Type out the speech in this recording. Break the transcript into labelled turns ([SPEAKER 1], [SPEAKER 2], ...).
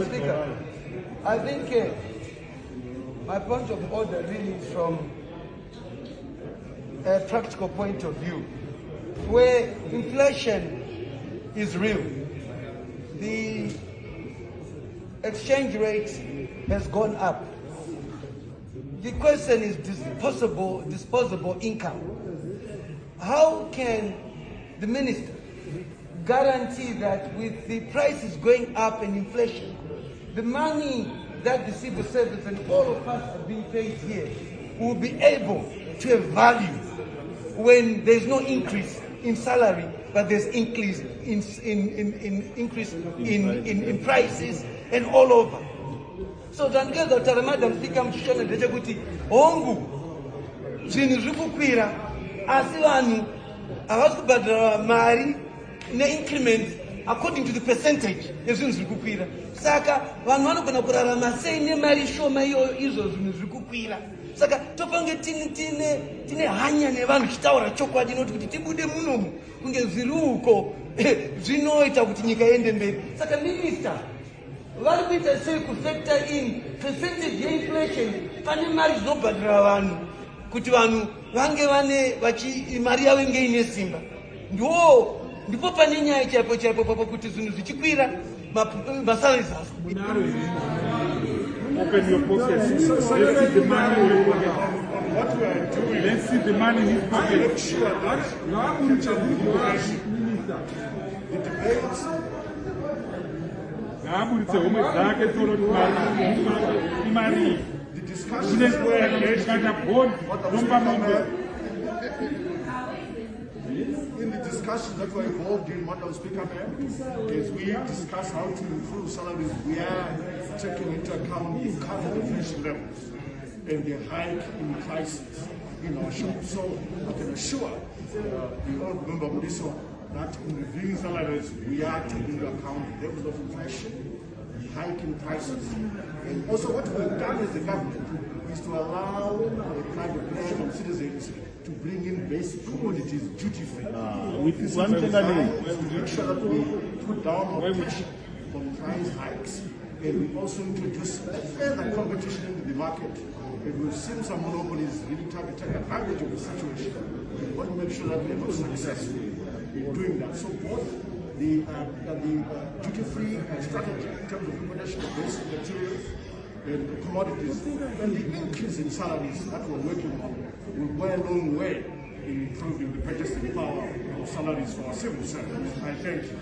[SPEAKER 1] Madam Speaker, I think my point of order really is from a practical point of view, where inflation is real. The exchange rate has gone up. The question is disposable income. How can the minister guarantee that with the prices going up and inflation, the money that the civil service and all of us are being paid here will be able to have value when there's no increase in salary, but there's increase in prices and all over. So Madam Speaker, mchishona ndechekuti hongu zvinhu zvikukwira asi vanhu havasi kubhadhara mari ne-increment according to the percentage yezvinhu zviri kukwira. Saka vanhu vanogona kurarama sei nemari shoma izvo zvinhu zviri kukwira. Saka tofange tine hanya nevanhu tichitaura chokwadi noti kuti tibude munomu kunge zviri uko zvinoita kuti nyika iende mberi. Saka minister vari kuita sei kufactor in percentage ye-inflation pane mari dzinobhadhara vanhu kuti vanhu vange vane mari yavo inge ine simba. Ndipo pane nyaya chaipo kuti zvinhu zvichikwira masalaries hazi.
[SPEAKER 2] Open your pockets. Let's see the money in your pocket. What we are doing. Let's see the money in his pocket. Make sure that the debates. The discussions in the discussions that we're involved in, Madam Speaker, as we discuss how to improve salaries, we are taking into account the current inflation levels and the hike in prices in our shops. So I can assure the Honourable Member Mliswa that in reviewing salaries, we are taking into account the levels of inflation, the hike in prices, and also what we've done as a government is to allow the private national citizens to bring in basic commodities duty-free.
[SPEAKER 3] With one thing I mean,
[SPEAKER 2] to make sure that we put down our pressure on price hikes, and we also introduce further competition into the market. And we've seen some monopolies really try to take advantage of the situation. We want to make sure that we're not successful in doing that. So both the duty-free strategy in terms of liquidation of basic materials and commodities, and the increase in salaries that we're working on will go a long way in improving the purchasing power of salaries for our civil servants. I thank you.